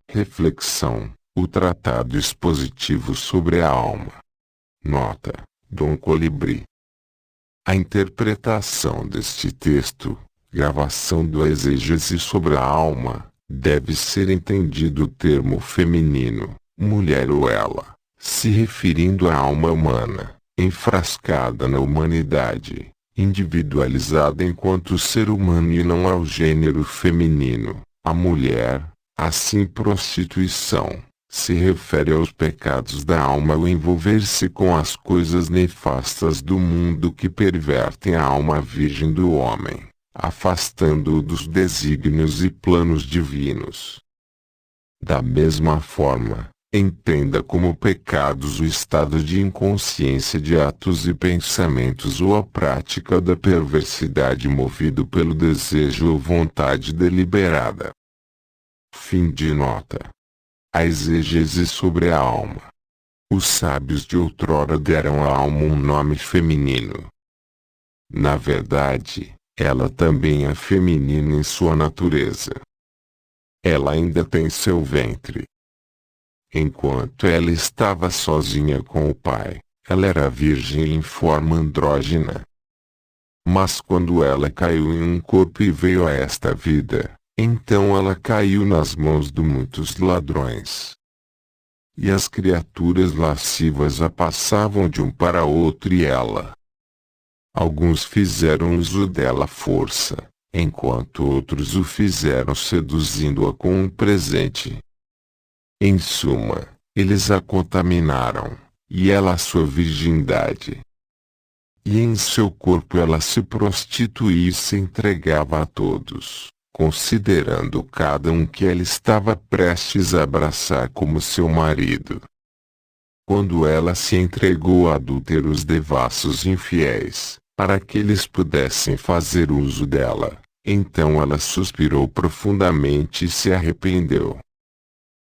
Reflexão: o Tratado Expositivo sobre a Alma. Nota: Dom Colibri. A interpretação deste texto, gravação do exegese sobre a alma, deve ser entendido o termo feminino, mulher ou ela, se referindo à alma humana, enfrascada na humanidade, individualizada enquanto ser humano e não ao gênero feminino, a mulher. Assim, prostituição se refere aos pecados da alma ao envolver-se com as coisas nefastas do mundo que pervertem a alma virgem do homem, afastando-o dos desígnios e planos divinos. Da mesma forma, entenda como pecados o estado de inconsciência de atos e pensamentos ou a prática da perversidade movido pelo desejo ou vontade deliberada. Fim de nota. A exegese sobre a alma. Os sábios de outrora deram à alma um nome feminino. Na verdade, ela também é feminina em sua natureza. Ela ainda tem seu ventre. Enquanto ela estava sozinha com o pai, ela era virgem em forma andrógina. Mas quando ela caiu em um corpo e veio a esta vida, então ela caiu nas mãos de muitos ladrões. E as criaturas lascivas a passavam de um para outro e ela. Alguns fizeram uso dela à força, enquanto outros o fizeram seduzindo-a com um presente. Em suma, eles a contaminaram, e ela a sua virgindade. E em seu corpo ela se prostituía e se entregava a todos, considerando cada um que ela estava prestes a abraçar como seu marido. Quando ela se entregou a adúlteros devassos infiéis, para que eles pudessem fazer uso dela, então ela suspirou profundamente e se arrependeu.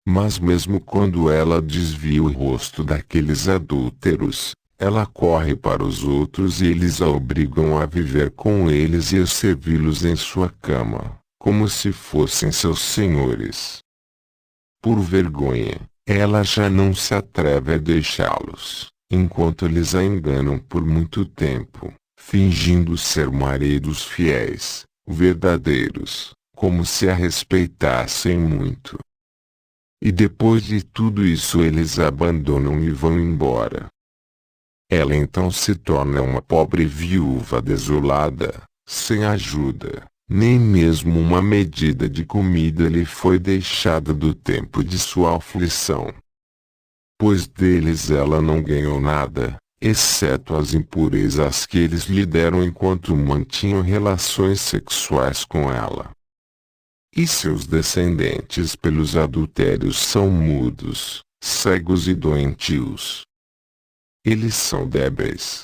Mas mesmo quando ela desvia o rosto daqueles adúlteros, ela corre para os outros e eles a obrigam a viver com eles e a servi-los em sua cama, como se fossem seus senhores. Por vergonha, ela já não se atreve a deixá-los, enquanto eles a enganam por muito tempo, fingindo ser maridos fiéis, verdadeiros, como se a respeitassem muito. E depois de tudo isso eles a abandonam e vão embora. Ela então se torna uma pobre viúva desolada, sem ajuda. Nem mesmo uma medida de comida lhe foi deixada do tempo de sua aflição. Pois deles ela não ganhou nada, exceto as impurezas que eles lhe deram enquanto mantinham relações sexuais com ela. E seus descendentes pelos adultérios são mudos, cegos e doentios. Eles são débeis.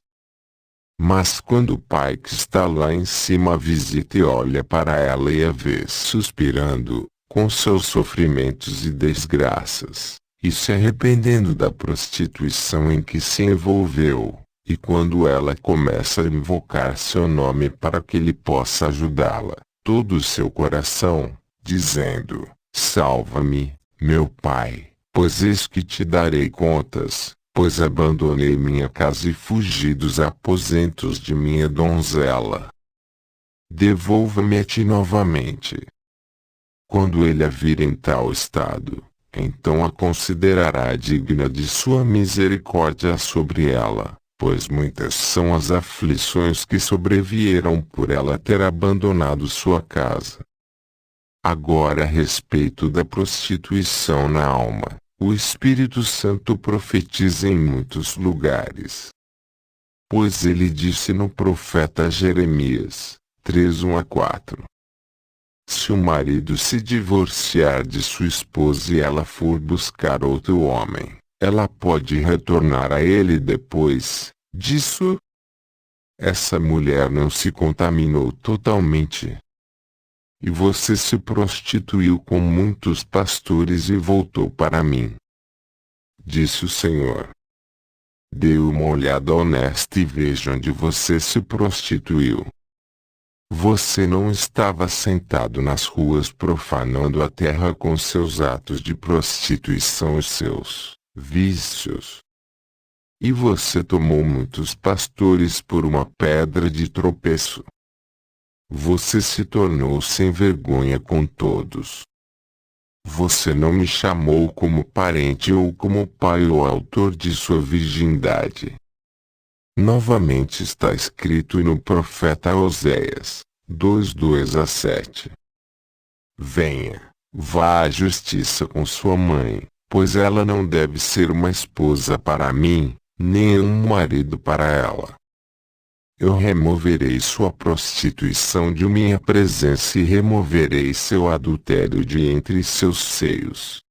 Mas quando o pai que está lá em cima a visita e olha para ela e a vê suspirando, com seus sofrimentos e desgraças, e se arrependendo da prostituição em que se envolveu, e quando ela começa a invocar seu nome para que ele possa ajudá-la, todo o seu coração, dizendo: salva-me, meu pai, pois eis que te darei contas. Pois abandonei minha casa e fugi dos aposentos de minha donzela. Devolva-me a ti novamente. Quando ele a vir em tal estado, então a considerará digna de sua misericórdia sobre ela, pois muitas são as aflições que sobrevieram por ela ter abandonado sua casa. Agora a respeito da prostituição na alma. O Espírito Santo profetiza em muitos lugares. Pois ele disse no profeta Jeremias, 3:1-4. Se o marido se divorciar de sua esposa e ela for buscar outro homem, ela pode retornar a ele depois disso? Essa mulher não se contaminou totalmente. E você se prostituiu com muitos pastores e voltou para mim. Disse o Senhor. Dê uma olhada honesta e veja onde você se prostituiu. Você não estava sentado nas ruas profanando a terra com seus atos de prostituição e seus vícios. E você tomou muitos pastores por uma pedra de tropeço. Você se tornou sem vergonha com todos. Você não me chamou como parente ou como pai ou autor de sua virgindade. Novamente está escrito no profeta Oséias 2:2-7. Venha, vá à justiça com sua mãe, pois ela não deve ser uma esposa para mim, nem um marido para ela. Eu removerei sua prostituição de minha presença e removerei seu adultério de entre seus seios.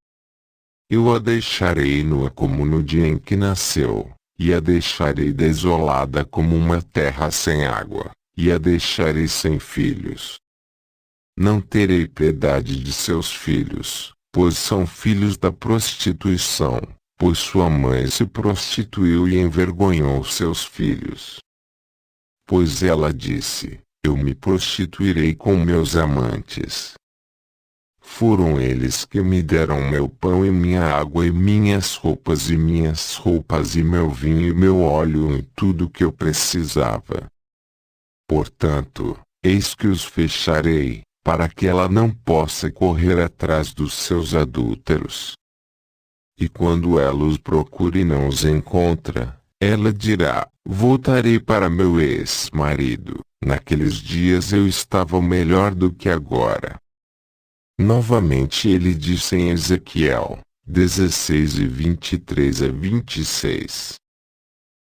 Eu a deixarei nua como no dia em que nasceu, e a deixarei desolada como uma terra sem água, e a deixarei sem filhos. Não terei piedade de seus filhos, pois são filhos da prostituição, pois sua mãe se prostituiu e envergonhou seus filhos. Pois ela disse, eu me prostituirei com meus amantes. Foram eles que me deram meu pão e minha água e minhas roupas e meu vinho e meu óleo e tudo que eu precisava. Portanto, eis que os fecharei, para que ela não possa correr atrás dos seus adúlteros. E quando ela os procure e não os encontra, ela dirá, voltarei para meu ex-marido. Naqueles dias eu estava melhor do que agora. Novamente ele disse em Ezequiel 16:23-26.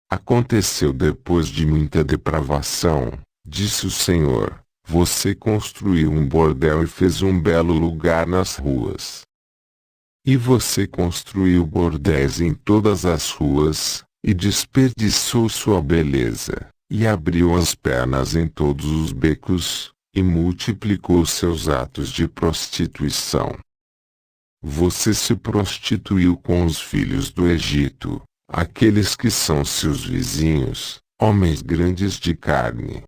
Aconteceu depois de muita depravação, disse o Senhor, você construiu um bordel e fez um belo lugar nas ruas. E você construiu bordéis em todas as ruas, e desperdiçou sua beleza, e abriu as pernas em todos os becos, e multiplicou seus atos de prostituição. Você se prostituiu com os filhos do Egito, aqueles que são seus vizinhos, homens grandes de carne.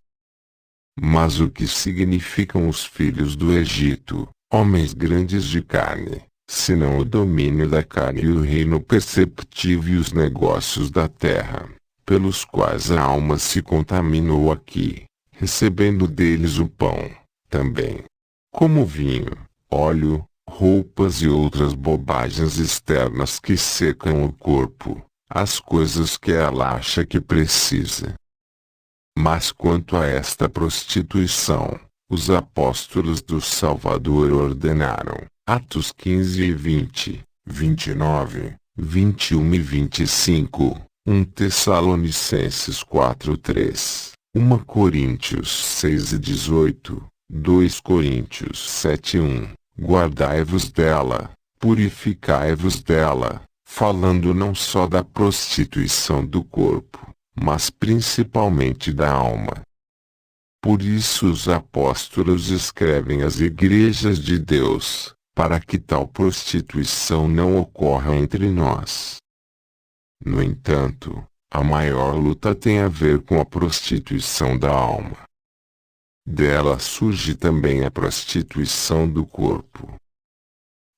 Mas o que significam os filhos do Egito, homens grandes de carne, senão o domínio da carne e o reino perceptivo e os negócios da terra, pelos quais a alma se contaminou aqui, recebendo deles o pão, também, como vinho, óleo, roupas e outras bobagens externas que secam o corpo, as coisas que ela acha que precisa. Mas quanto a esta prostituição, os apóstolos do Salvador ordenaram, Atos 15 e 20, 29, 21 e 25, 1 Tessalonicenses 4:3, 1 Coríntios 6 e 18, 2 Coríntios 7:1, guardai-vos dela, purificai-vos dela, falando não só da prostituição do corpo, mas principalmente da alma. Por isso os apóstolos escrevem às igrejas de Deus, para que tal prostituição não ocorra entre nós. No entanto, a maior luta tem a ver com a prostituição da alma. Dela surge também a prostituição do corpo.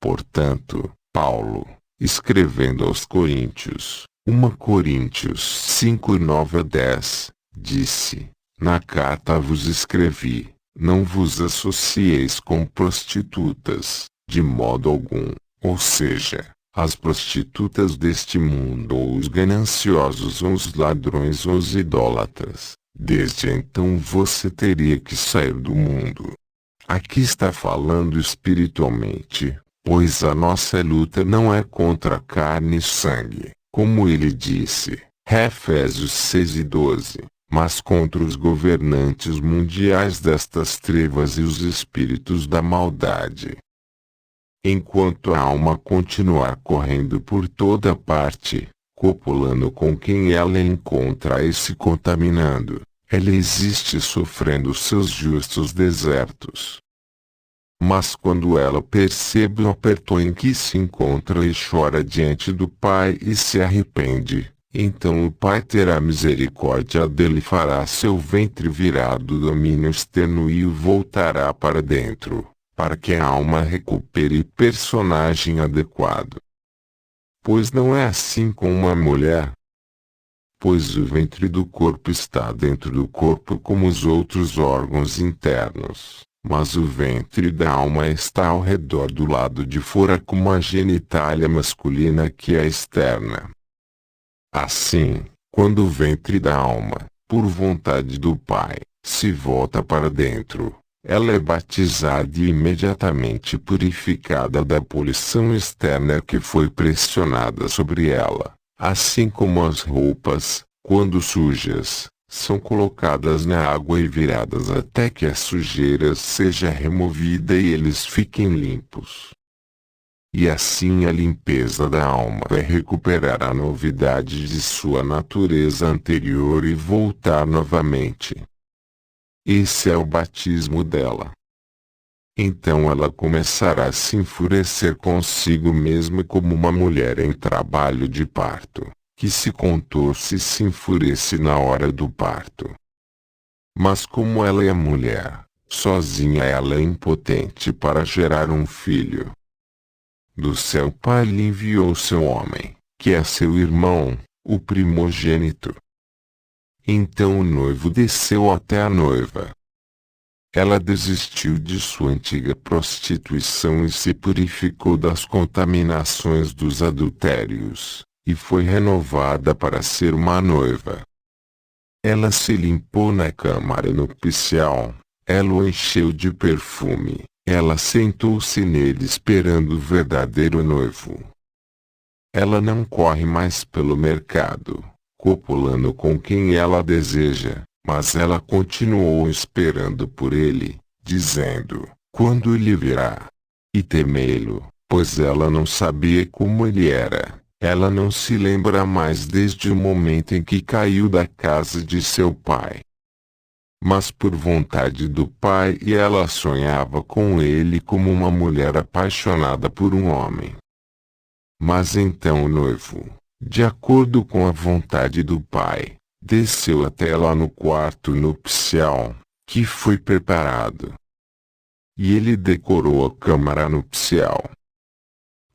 Portanto, Paulo, escrevendo aos Coríntios, 1 Coríntios 5, 9-10, disse, na carta vos escrevi, não vos associeis com prostitutas, de modo algum, ou seja, as prostitutas deste mundo ou os gananciosos ou os ladrões ou os idólatras. Desde então você teria que sair do mundo. Aqui está falando espiritualmente, pois a nossa luta não é contra carne e sangue, como ele disse, Efésios 6 e 12, mas contra os governantes mundiais destas trevas e os espíritos da maldade. Enquanto a alma continuar correndo por toda parte, copulando com quem ela encontra e se contaminando, ela existe sofrendo seus justos desertos. Mas quando ela percebe o aperto em que se encontra e chora diante do Pai e se arrepende, Então o pai terá misericórdia dele e fará seu ventre virar do domínio externo e o voltará para dentro, para que a alma recupere personagem adequado. Pois não é assim com uma mulher. Pois o ventre do corpo está dentro do corpo como os outros órgãos internos, mas o ventre da alma está ao redor do lado de fora como a genitália masculina que é externa. Assim, quando o ventre da alma, por vontade do Pai, se volta para dentro, ela é batizada e imediatamente purificada da poluição externa que foi pressionada sobre ela, assim como as roupas, quando sujas, são colocadas na água e viradas até que a sujeira seja removida e eles fiquem limpos. E assim a limpeza da alma é recuperar a novidade de sua natureza anterior e voltar novamente. Esse é o batismo dela. Então ela começará a se enfurecer consigo mesma como uma mulher em trabalho de parto, que se contorce e se enfurece na hora do parto. Mas como ela é mulher, sozinha ela é impotente para gerar um filho. Do céu o Pai lhe enviou seu homem, que é seu irmão, o primogênito. Então o noivo desceu até a noiva. Ela desistiu de sua antiga prostituição e se purificou das contaminações dos adultérios, e foi renovada para ser uma noiva. Ela se limpou na câmara nupcial, ela o encheu de perfume. Ela sentou-se nele esperando o verdadeiro noivo. Ela não corre mais pelo mercado, copulando com quem ela deseja, mas ela continuou esperando por ele, dizendo, quando ele virá? E temê-lo, pois ela não sabia como ele era, ela não se lembra mais desde o momento em que caiu da casa de seu pai. Mas por vontade do Pai e ela sonhava com ele como uma mulher apaixonada por um homem. Mas então o noivo, de acordo com a vontade do Pai, desceu até lá no quarto nupcial, que foi preparado. E ele decorou a câmara nupcial.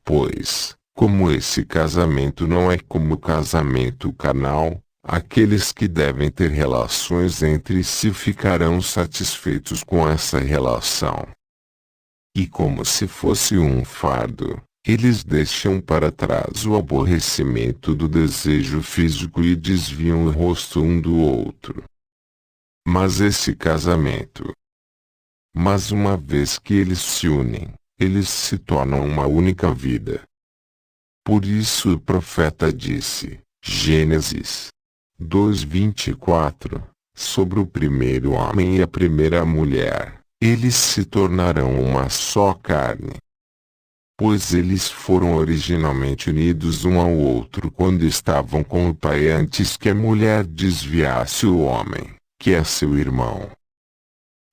Pois, como esse casamento não é como o casamento carnal, aqueles que devem ter relações entre si ficarão satisfeitos com essa relação. E como se fosse um fardo, eles deixam para trás o aborrecimento do desejo físico e desviam o rosto um do outro. Mas esse casamento. Mas uma vez que eles se unem, eles se tornam uma única vida. Por isso o profeta disse, Gênesis 2:24, sobre o primeiro homem e a primeira mulher, eles se tornarão uma só carne. Pois eles foram originalmente unidos um ao outro quando estavam com o pai antes que a mulher desviasse o homem, que é seu irmão.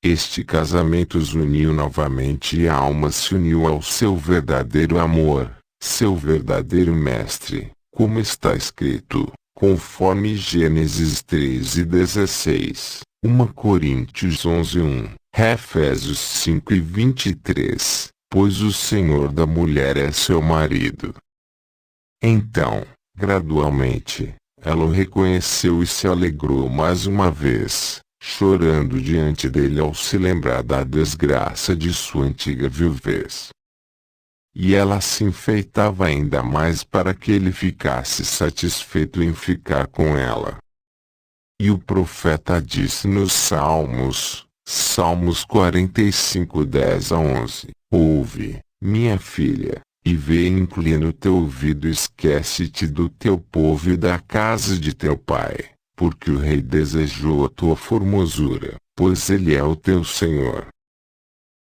Este casamento os uniu novamente e a alma se uniu ao seu verdadeiro amor, seu verdadeiro mestre, como está escrito. Conforme Gênesis 3:16, 1 Coríntios 11:1, Efésios 5:23, pois o Senhor da mulher é seu marido. Então, gradualmente, ela o reconheceu e se alegrou mais uma vez, chorando diante dele ao se lembrar da desgraça de sua antiga viuvez. E ela se enfeitava ainda mais para que ele ficasse satisfeito em ficar com ela. E o profeta disse nos Salmos 45:10-11, ouve, minha filha, e vê e inclina o teu ouvido e esquece-te do teu povo e da casa de teu pai, porque o rei desejou a tua formosura, pois ele é o teu Senhor.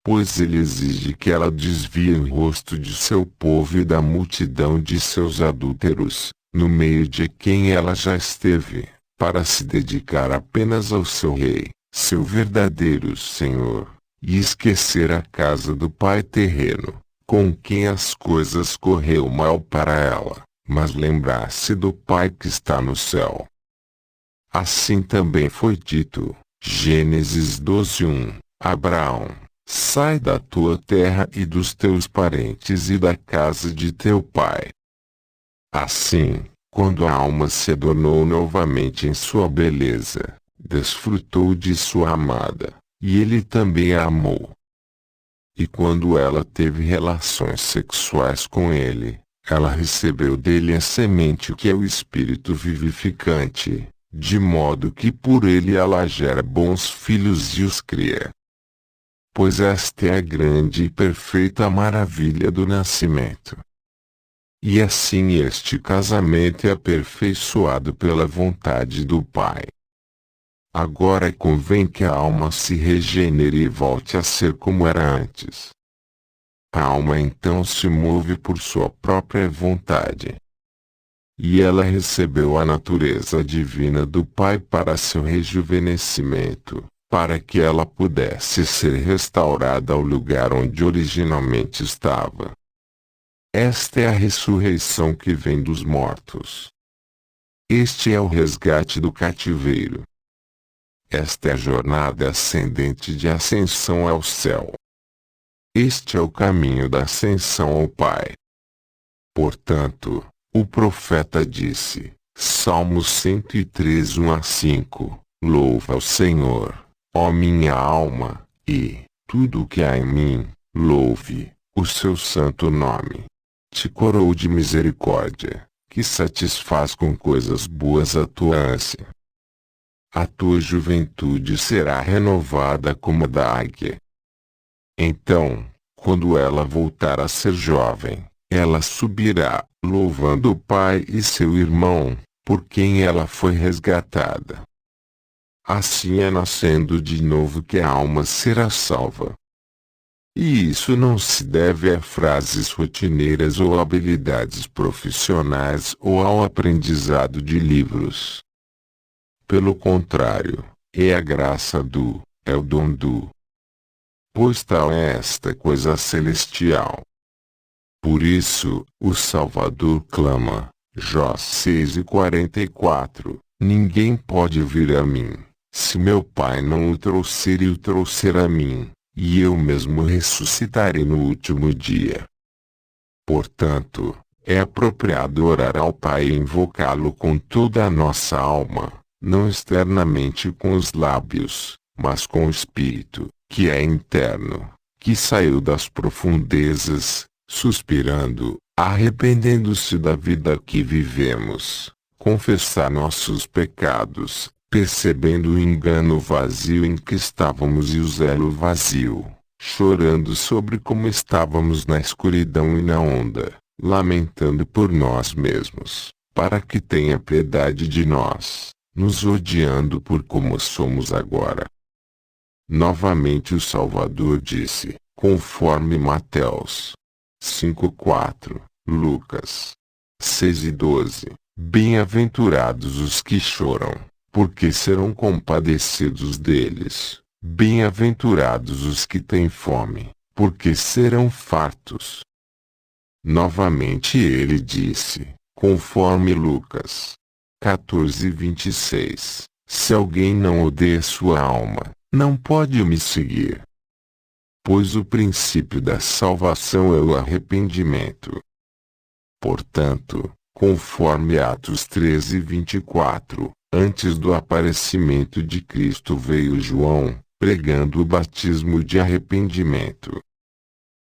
Pois ele exige que ela desvie o rosto de seu povo e da multidão de seus adúlteros, no meio de quem ela já esteve, para se dedicar apenas ao seu rei, seu verdadeiro Senhor, e esquecer a casa do pai terreno, com quem as coisas correu mal para ela, mas lembrar-se do Pai que está no céu. Assim também foi dito, Gênesis 12:1, Abraão, sai da tua terra e dos teus parentes e da casa de teu pai. Assim, quando a alma se adornou novamente em sua beleza, desfrutou de sua amada, e ele também a amou. E quando ela teve relações sexuais com ele, ela recebeu dele a semente que é o espírito vivificante, de modo que por ele ela gera bons filhos e os cria. Pois esta é a grande e perfeita maravilha do nascimento. E assim este casamento é aperfeiçoado pela vontade do Pai. Agora convém que a alma se regenere e volte a ser como era antes. A alma então se move por sua própria vontade. E ela recebeu a natureza divina do Pai para seu rejuvenescimento, para que ela pudesse ser restaurada ao lugar onde originalmente estava. Esta é a ressurreição que vem dos mortos. Este é o resgate do cativeiro. Esta é a jornada ascendente de ascensão ao céu. Este é o caminho da ascensão ao Pai. Portanto, o profeta disse, Salmos 103, 1-5, louva ao Senhor, ó minha alma, e tudo o que há em mim, louve o seu santo nome. Te coroou de misericórdia, que satisfaz com coisas boas a tua ânsia. A tua juventude será renovada como a da águia. Então, quando ela voltar a ser jovem, ela subirá, louvando o Pai e seu irmão, por quem ela foi resgatada. Assim é nascendo de novo que a alma será salva. E isso não se deve a frases rotineiras ou habilidades profissionais ou ao aprendizado de livros. Pelo contrário, é a graça é o dom pois tal é esta coisa celestial. Por isso, o Salvador clama, Jó 6:44, ninguém pode vir a mim, se meu Pai não o trouxer e o trouxer a mim, e eu mesmo ressuscitarei no último dia. Portanto, é apropriado orar ao Pai e invocá-lo com toda a nossa alma, não externamente com os lábios, mas com o Espírito, que é interno, que saiu das profundezas, suspirando, arrependendo-se da vida que vivemos, confessar nossos pecados, percebendo o engano vazio em que estávamos e o zelo vazio, chorando sobre como estávamos na escuridão e na onda, lamentando por nós mesmos, para que tenha piedade de nós, nos odiando por como somos agora. Novamente o Salvador disse, conforme Mateus 5:4, Lucas 6:12, bem-aventurados os que choram, porque serão compadecidos deles. Bem-aventurados os que têm fome, porque serão fartos. Novamente ele disse, conforme Lucas 14:26, se alguém não odeia sua alma, não pode me seguir. Pois o princípio da salvação é o arrependimento. Portanto, conforme Atos 13:24, antes do aparecimento de Cristo veio João, pregando o batismo de arrependimento.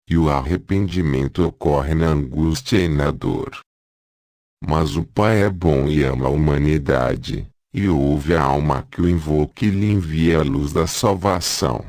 E o arrependimento ocorre na angústia e na dor. Mas o Pai é bom e ama a humanidade, e ouve a alma que o invoca e lhe envia a luz da salvação.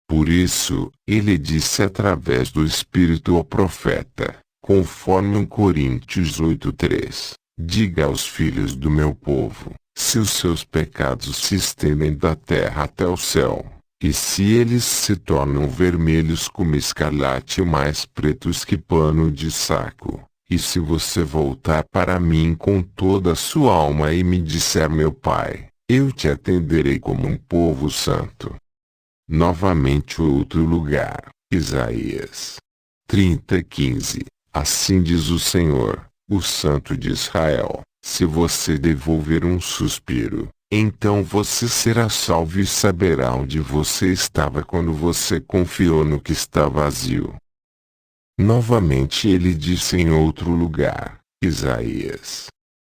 Por isso, ele disse através do Espírito ao profeta, conforme 1 Coríntios 8:3, diga aos filhos do meu povo, se os seus pecados se estendem da terra até o céu, e se eles se tornam vermelhos como escarlate ou mais pretos que pano de saco, e se você voltar para mim com toda a sua alma e me disser meu Pai, eu te atenderei como um povo santo. Novamente outro lugar, Isaías 30:15, assim diz o Senhor, o Santo de Israel, se você devolver um suspiro, então você será salvo e saberá onde você estava quando você confiou no que está vazio. Novamente ele disse em outro lugar, Isaías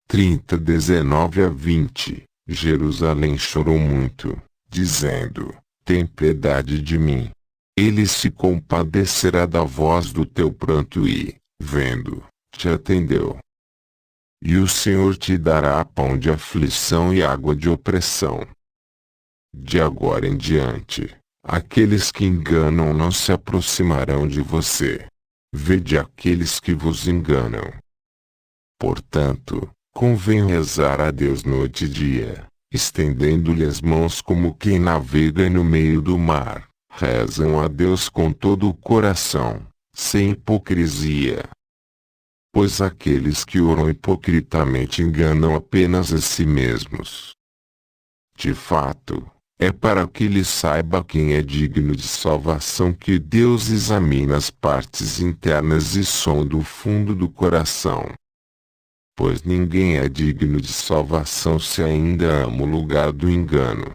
30, 19-20, Jerusalém chorou muito, dizendo, tem piedade de mim. Ele se compadecerá da voz do teu pranto e, vendo, te atendeu. E o Senhor te dará pão de aflição e água de opressão. De agora em diante, aqueles que enganam não se aproximarão de você. Vede aqueles que vos enganam. Portanto, convém rezar a Deus noite e dia, estendendo-lhe as mãos como quem navega no meio do mar. Rezam a Deus com todo o coração, sem hipocrisia. Pois aqueles que oram hipocritamente enganam apenas a si mesmos. De fato, é para que ele saiba quem é digno de salvação que Deus examina as partes internas e sonda o fundo do coração. Pois ninguém é digno de salvação se ainda ama o lugar do engano.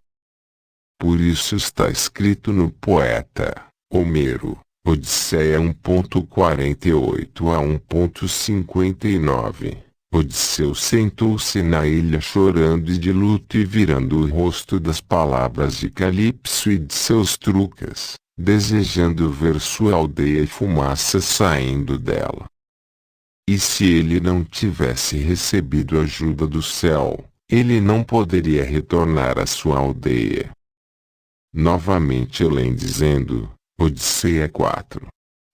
Por isso está escrito no poeta Homero, Odisseia 1.48 a 1.59. Odisseu sentou-se na ilha chorando e de luto e virando o rosto das palavras de Calipso e de seus trucas, desejando ver sua aldeia e fumaça saindo dela. E se ele não tivesse recebido ajuda do céu, ele não poderia retornar à sua aldeia. Novamente além dizendo, Odisseia 4.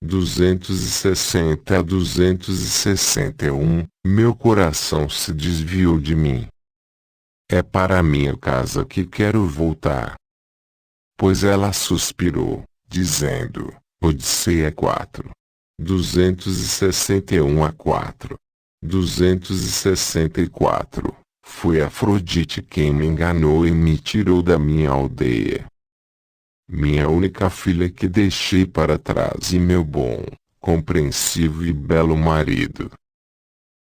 260 a 261, meu coração se desviou de mim. É para minha casa que quero voltar. Pois ela suspirou, dizendo, Odisseia 4. 261 a 4. 264, foi Afrodite quem me enganou e me tirou da minha aldeia. Minha única filha que deixei para trás e meu bom, compreensivo e belo marido.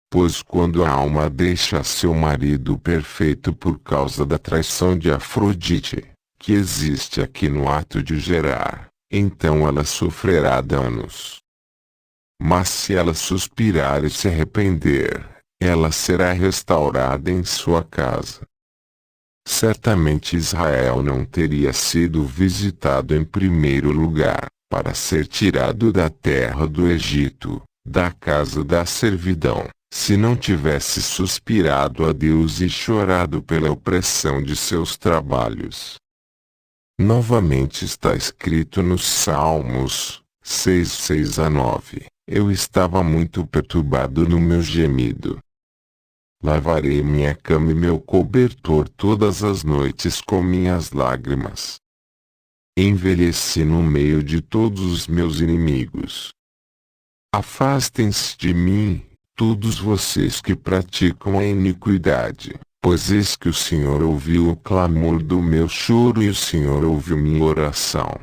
Pois quando a alma deixa seu marido perfeito por causa da traição de Afrodite, que existe aqui no ato de gerar, então ela sofrerá danos. Mas se ela suspirar e se arrepender, ela será restaurada em sua casa. Certamente Israel não teria sido visitado em primeiro lugar, para ser tirado da terra do Egito, da casa da servidão, se não tivesse suspirado a Deus e chorado pela opressão de seus trabalhos. Novamente está escrito nos Salmos 6:6-9, eu estava muito perturbado no meu gemido. Lavarei minha cama e meu cobertor todas as noites com minhas lágrimas. Envelheci no meio de todos os meus inimigos. Afastem-se de mim, todos vocês que praticam a iniquidade, pois eis que o Senhor ouviu o clamor do meu choro e o Senhor ouviu minha oração.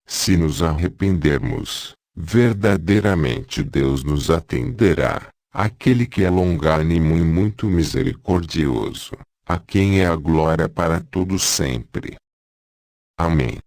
Se nos arrependermos, verdadeiramente Deus nos atenderá. Aquele que é longânimo e muito misericordioso, a quem é a glória para todos sempre. Amém.